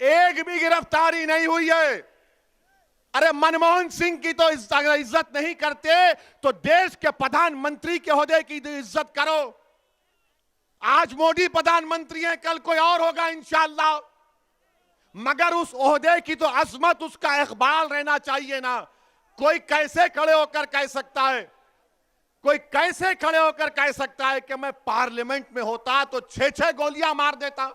Speaker 2: एक भी गिरफ्तारी नहीं हुई है। अरे मनमोहन सिंह की तो इज्जत नहीं करते तो देश के प्रधानमंत्री के ओहदे की इज्जत करो। आज मोदी प्रधानमंत्री हैं, कल कोई और होगा इंशाअल्लाह, मगर उस ओहदे की तो अजमत, उसका इकबाल रहना चाहिए ना। कोई कैसे खड़े होकर कह सकता है, कोई कैसे खड़े होकर कह सकता है कि मैं पार्लियामेंट में होता तो 6 गोलियां मार देता?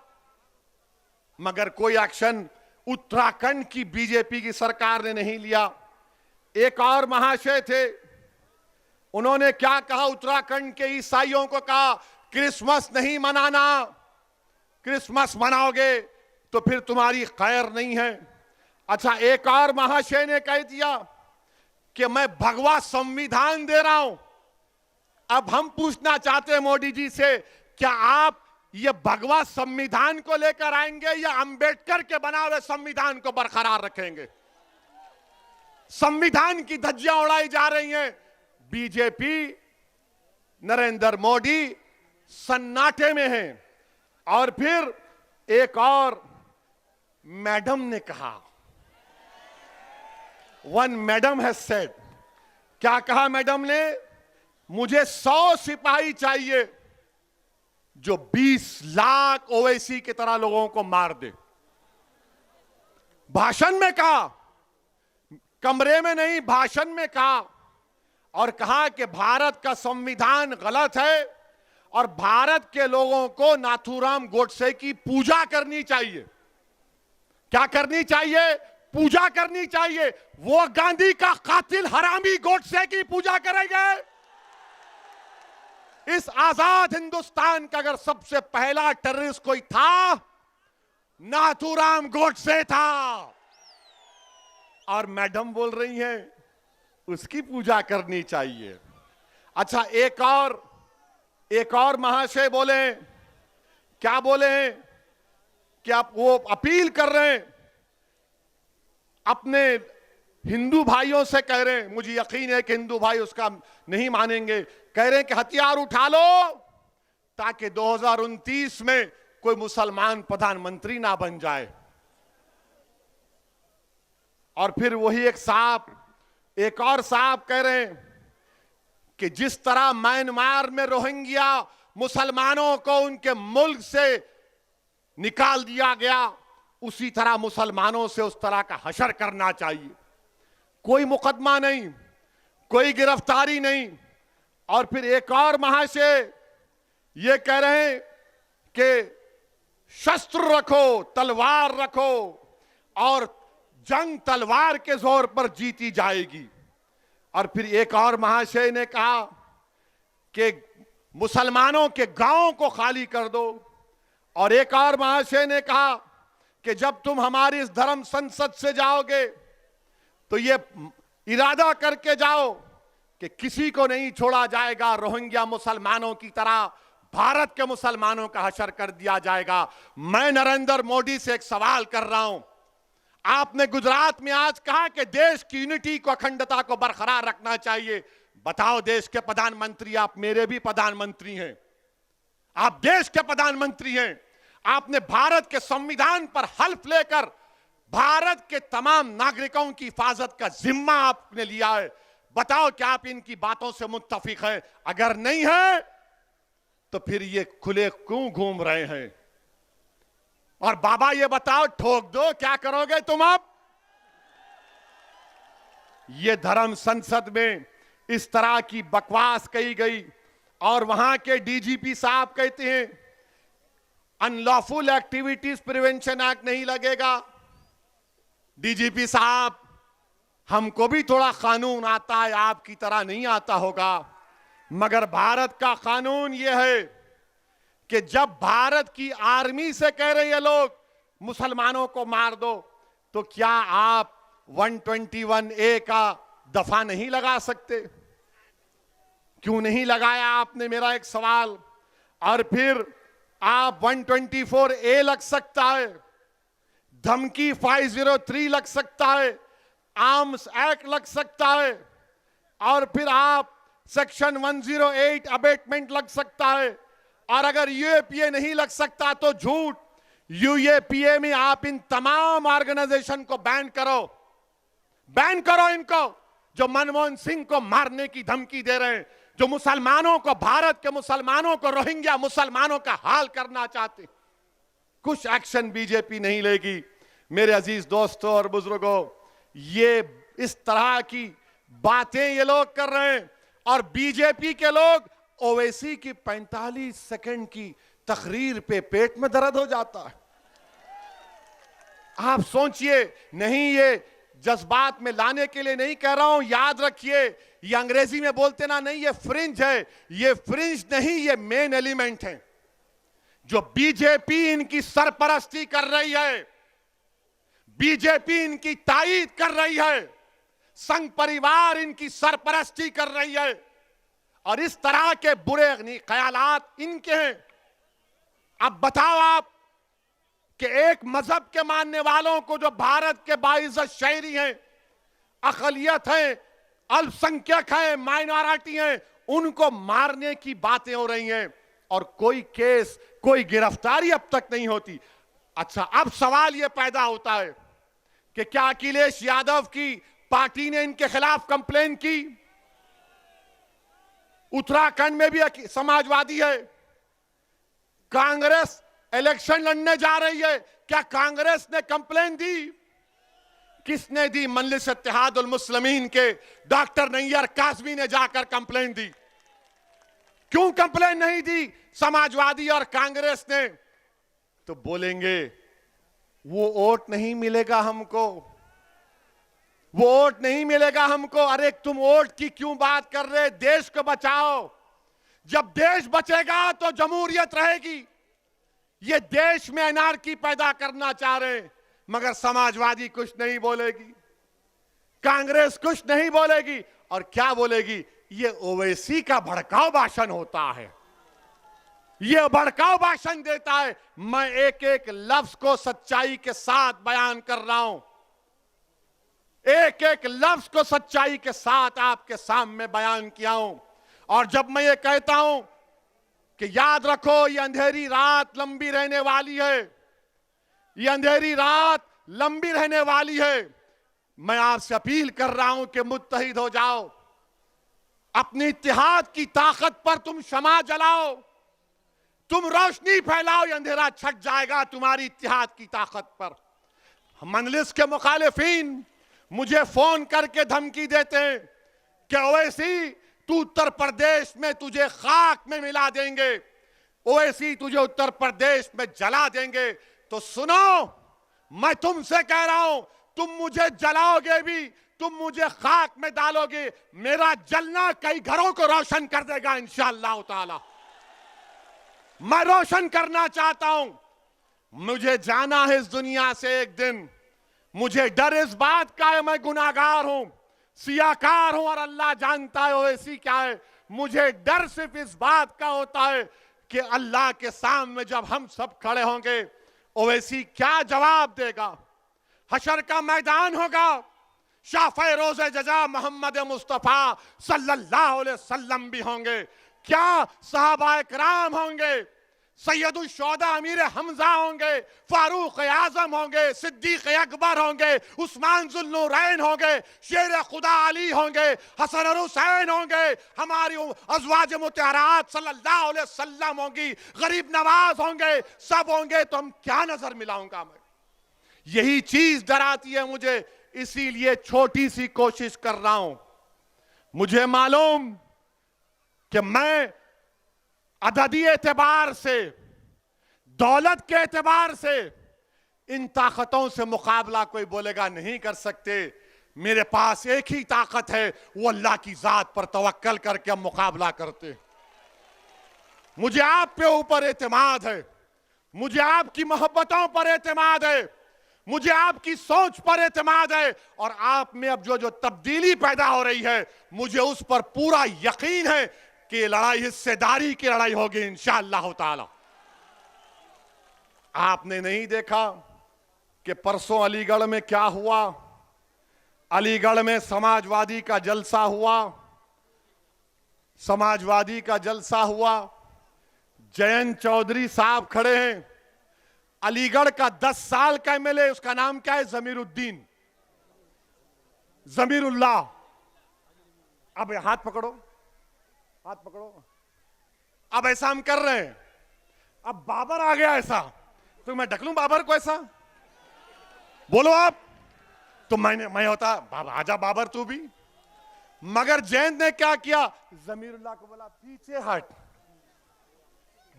Speaker 2: मगर कोई एक्शन उत्तराखंड की बीजेपी की सरकार ने नहीं लिया। एक और महाशय थे, उन्होंने क्या कहा? उत्तराखंड के ईसाइयों को कहा क्रिसमस नहीं मनाना, क्रिसमस मनाओगे तो फिर तुम्हारी खैर नहीं है। अच्छा, एक और महाशय ने कह दिया कि मैं भगवा संविधान दे रहा हूं। अब हम पूछना चाहते हैं मोदी जी से, क्या आप ये भगवा संविधान को लेकर आएंगे या अंबेडकर के बनाए हुए संविधान को बरकरार रखेंगे? संविधान की धज्जियां उड़ाई जा रही हैं। बीजेपी, नरेंद्र मोदी सन्नाटे में हैं। और फिर एक और मैडम ने कहा, वन मैडम हैज सेड, क्या कहा मैडम ने? मुझे 100 सिपाही चाहिए जो 20 लाख ओवैसी की तरह लोगों को मार दे। भाषण में कहा, कमरे में नहीं, भाषण में कहा, और कहा कि भारत का संविधान गलत है और भारत के लोगों को नाथूराम गोडसे की पूजा करनी चाहिए। क्या करनी चाहिए? पूजा करनी चाहिए। वो गांधी का कातिल हरामी गोडसे की पूजा करेंगे। इस आजाद हिंदुस्तान का अगर सबसे पहला टेररिस्ट कोई था, नाथूराम गोडसे था। और मैडम बोल रही हैं उसकी पूजा करनी चाहिए। अच्छा, एक और महाशय बोले, क्या बोले कि आप वो अपील कर रहे हैं, अपने हिंदू भाइयों से कह रहे हैं, मुझे यकीन है कि हिंदू भाई उसका नहीं मानेंगे, कह रहे हैं कि हथियार उठा लो ताकि 2029 में कोई मुसलमान प्रधानमंत्री ना बन जाए। और फिर वही एक और साहब कह रहे हैं कि जिस तरह म्यांमार में रोहिंग्या मुसलमानों को उनके मुल्क से निकाल दिया गया, उसी तरह मुसलमानों से उस तरह का हशर करना चाहिए। कोई मुकदमा नहीं, कोई गिरफ्तारी नहीं। और फिर एक और महाशय ये कह रहे हैं कि शस्त्र रखो, तलवार रखो, और जंग तलवार के जोर पर जीती जाएगी। और फिर एक और महाशय ने कहा कि मुसलमानों के गांवों को खाली कर दो। और एक और महाशय ने कहा कि जब तुम हमारी इस धर्म संसद से जाओगे तो ये इरादा करके जाओ कि किसी को नहीं छोड़ा जाएगा, रोहिंग्या मुसलमानों की तरह भारत के मुसलमानों का हशर कर दिया जाएगा। मैं नरेंद्र मोदी से एक सवाल कर रहा हूं, आपने गुजरात में आज कहा कि देश की यूनिटी को, अखंडता को बरकरार रखना चाहिए। बताओ, देश के प्रधानमंत्री, आप मेरे भी प्रधानमंत्री हैं, आप देश के प्रधानमंत्री हैं, आपने भारत के संविधान पर हल्फ लेकर भारत के तमाम नागरिकों की हिफाजत का जिम्मा आपने लिया है। बताओ क्या आप इनकी बातों से मुत्तफिक हैं? अगर नहीं है तो फिर ये खुले क्यों घूम रहे हैं? और बाबा ये बताओ, ठोक दो, क्या करोगे तुम अब? ये धर्म संसद में इस तरह की बकवास कही गई और वहां के डीजीपी साहब कहते हैं अनलॉफुल एक्टिविटीज प्रिवेंशन एक्ट नहीं लगेगा। डीजीपी साहब, हमको भी थोड़ा कानून आता है, आपकी तरह नहीं आता होगा, मगर भारत का कानून यह है कि जब भारत की आर्मी से कह रहे हैं लोग मुसलमानों को मार दो, तो क्या आप 121A का दफा नहीं लगा सकते? क्यों नहीं लगाया आपने, मेरा एक सवाल। और फिर आप 124A लग सकता है, धमकी 503 लग सकता है, आर्म्स एक्ट लग सकता है, और फिर आप सेक्शन 108 अबेटमेंट लग सकता है। और अगर यूएपीए नहीं लग सकता तो झूठ, यूएपीए में आप इन तमाम ऑर्गेनाइजेशन को बैन करो इनको, जो मनमोहन सिंह को मारने की धमकी दे रहे हैं, जो मुसलमानों को, भारत के मुसलमानों को, रोहिंग्या मुसलमानों का हाल करना चाहते। कुछ एक्शन बीजेपी नहीं लेगी। मेरे अजीज दोस्तों और बुजुर्गों, ये इस तरह की बातें ये लोग कर रहे हैं और बीजेपी के लोग ओवैसी की 45 सेकंड की तकरीर पे पेट में दर्द हो जाता है। आप सोचिए, नहीं ये जज्बात में लाने के लिए नहीं कह रहा हूं, याद रखिए, ये अंग्रेजी में बोलते ना, नहीं ये फ्रिंज है, ये फ्रिंज नहीं, ये मेन एलिमेंट है। जो बीजेपी इनकी सरपरस्ती कर रही है, बीजेपी इनकी तायीद कर रही है, संघ परिवार इनकी सरपरस्ती कर रही है, और इस तरह के बुरे ख्यालात इनके हैं। अब बताओ आप कि एक मजहब के मानने वालों को, जो भारत के बाइज्जत शहरी हैं, अकलियत हैं, अल्पसंख्यक हैं, माइनॉरिटी हैं, उनको मारने की बातें हो रही हैं और कोई केस, कोई गिरफ्तारी अब तक नहीं होती। अच्छा, अब सवाल यह पैदा होता है कि क्या अखिलेश यादव की पार्टी ने इनके खिलाफ कंप्लेन की? उत्तराखंड में भी समाजवादी है, कांग्रेस इलेक्शन लड़ने जा रही है, क्या कांग्रेस ने कंप्लेन दी? किसने दी? मजलिस इत्तेहादुल मुस्लिमीन के डॉक्टर नैयर काज़मी ने जाकर कंप्लेंट दी। क्यों कंप्लेंट नहीं दी समाजवादी और कांग्रेस ने? तो बोलेंगे वो वोट नहीं मिलेगा हमको, वो वोट नहीं मिलेगा हमको। अरे तुम वोट की क्यों बात कर रहे? देश को बचाओ। जब देश बचेगा तो जमहूरियत रहेगी। ये देश में अनार्की पैदा करना चाह रहे हैं, मगर समाजवादी कुछ नहीं बोलेगी, कांग्रेस कुछ नहीं बोलेगी। और क्या बोलेगी? ये ओवैसी का भड़काऊ भाषण होता है, ये भड़काऊ भाषण देता है। मैं एक एक लफ्ज को सच्चाई के साथ बयान कर रहा हूं, एक एक लफ्ज को सच्चाई के साथ आपके सामने बयान किया हूं। और जब मैं ये कहता हूं कि याद रखो ये अंधेरी रात लंबी रहने वाली है, ये अंधेरी रात लंबी रहने वाली है, मैं आपसे अपील कर रहा हूं कि मुत्तहिद हो जाओ। अपनी इत्तेहाद की ताकत पर तुम शमा जलाओ, तुम रोशनी फैलाओ। ये अंधेरा छट जाएगा तुम्हारी इत्तेहाद की ताकत पर। मजलिस के मुखालिफिन मुझे फोन करके धमकी देते हैं कि ओवैसी तू उत्तर प्रदेश में तुझे खाक में मिला देंगे, ओवैसी तुझे उत्तर प्रदेश में जला देंगे। तो सुनो, मैं तुमसे कह रहा हूं, तुम मुझे जलाओगे भी, तुम मुझे खाक में डालोगे, मेरा जलना कई घरों को रोशन कर देगा इंशाअल्लाह ताला। मैं रोशन करना चाहता हूं। मुझे जाना है इस दुनिया से एक दिन। मुझे डर इस बात का है मैं गुनाहगार हूं, सियाकार हूं, और अल्लाह जानता है ओवैसी क्या है। मुझे डर सिर्फ इस बात का होता है कि अल्लाह के सामने जब हम सब खड़े होंगे, ओवैसी क्या जवाब देगा। हशर का मैदान होगा, शाफ़े रोज़े जज़ा मोहम्मद मुस्तफ़ा सल्लल्लाहु अलैहि वसल्लम भी होंगे, क्या सहाबाए किराम होंगे, सैयदुल शुहदा अमीर हमजा होंगे, फारूक आजम होंगे, सिद्दीक अकबर होंगे, उस्मान जुल्नूरैन होंगे, शेर खुदा अली होंगे, हसन और हुसैन होंगे, हमारी अज़वाज मुतहरात सल्लल्लाहु अलैहि वसल्लम होंगी, गरीब नवाज होंगे, सब होंगे। तो हम क्या नजर मिलाऊंगा मैं? यही चीज डराती है मुझे, इसीलिए छोटी सी कोशिश कर रहा हूं। मुझे मालूम कि मैं अददी एतबार से, दौलत के एतबार से इन ताकतों से मुकाबला कोई बोलेगा नहीं कर सकते। मेरे पास एक ही ताकत है, वो अल्लाह की जात पर तवक्कल करके हम मुकाबला करते। मुझे आप पे ऊपर एतमाद है, मुझे आपकी मोहब्बतों पर एतमाद है, मुझे आपकी सोच पर एतमाद है, और आप में अब जो जो तब्दीली पैदा हो रही है, मुझे उस पर पूरा यकीन है कि लड़ाई हिस्सेदारी की लड़ाई होगी इंशाअल्लाह ताला। आपने नहीं देखा कि परसों अलीगढ़ में क्या हुआ? अलीगढ़ में समाजवादी का जलसा हुआ, समाजवादी का जलसा हुआ। जयंत चौधरी साहब खड़े हैं, अलीगढ़ का 10 साल का एमएलए, उसका नाम क्या है? जमीरुद्दीन, जमीरुल्लाह। अब हाथ पकड़ो, हाथ पकड़ो। अब ऐसा हम कर रहे हैं। अब बाबर आ गया ऐसा, तो मैं ढकलूं बाबर को ऐसा? बोलो आप। तो मैं होता बाबा, आजा बाबर तू भी। मगर जयंत ने क्या किया? जमीरुल्लाह को बोला पीछे हट।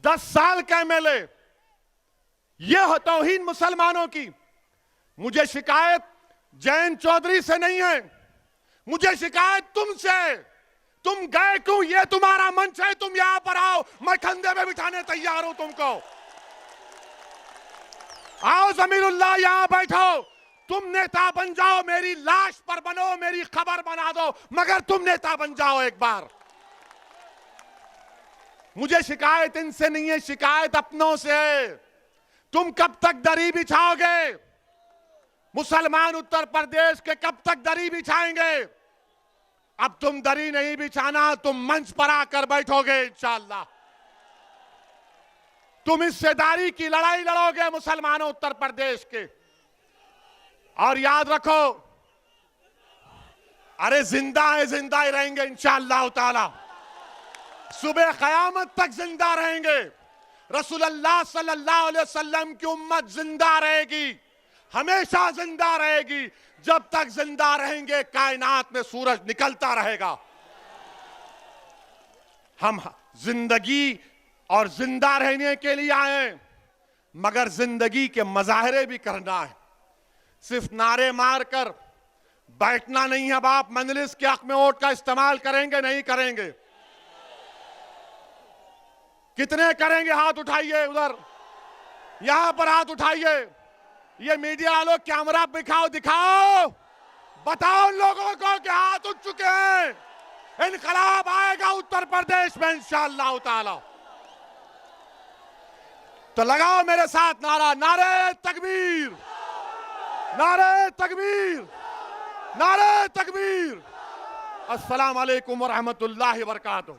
Speaker 2: 10 साल का एमएलए, यह तौहीन मुसलमानों की। मुझे शिकायत जयंत चौधरी से नहीं है, मुझे शिकायत तुमसे है। तुम गए क्यों? ये तुम्हारा मंच है, तुम यहां पर आओ, मैं कंधे में बिठाने तैयार हूं तुमको। आओ जमीरुल्लाह, यहां बैठो। तुम नेता बन जाओ, मेरी लाश पर बनो, मेरी खबर बना दो, मगर तुम नेता बन जाओ एक बार। मुझे शिकायत इनसे नहीं है, शिकायत अपनों से है। तुम कब तक दरी बिछाओगे? मुसलमान उत्तर प्रदेश के कब तक दरी बिछाएंगे? अब तुम दरी नहीं बिछाना, तुम मंच पर आकर बैठोगे इंशाअल्लाह। तुम हिस्सेदारी की लड़ाई लड़ोगे मुसलमानों उत्तर प्रदेश के। और याद रखो, अरे जिंदा है, जिंदा ही रहेंगे इंशाअल्लाह ताला। सुबह क़यामत तक जिंदा रहेंगे। रसूलुल्लाह सल्लल्लाहु अलैहि वसल्लम की उम्मत जिंदा रहेगी। हमेशा जिंदा रहेगी। जब तक जिंदा रहेंगे कायनात में सूरज निकलता रहेगा। हम जिंदगी और जिंदा रहने के लिए आए, मगर जिंदगी के मजाहरे भी करना है। सिर्फ नारे मारकर बैठना नहीं है। अब आप मजलिस के हक में वोट का इस्तेमाल करेंगे नहीं करेंगे? कितने करेंगे? हाथ उठाइए। उधर यहां पर हाथ उठाइए। ये मीडिया वालों कैमरा दिखाओ, दिखाओ, बताओ उन लोगों को कि हाथ उठ चुके हैं। इनकलाब आएगा उत्तर प्रदेश में इंशाअल्लाह ताला। तो लगाओ मेरे साथ नारा, नारे तकबीर, नारे तकबीर, नारे तकबीर। अस्सलाम वालेकुम व रहमतुल्लाहि व बरकातुहू।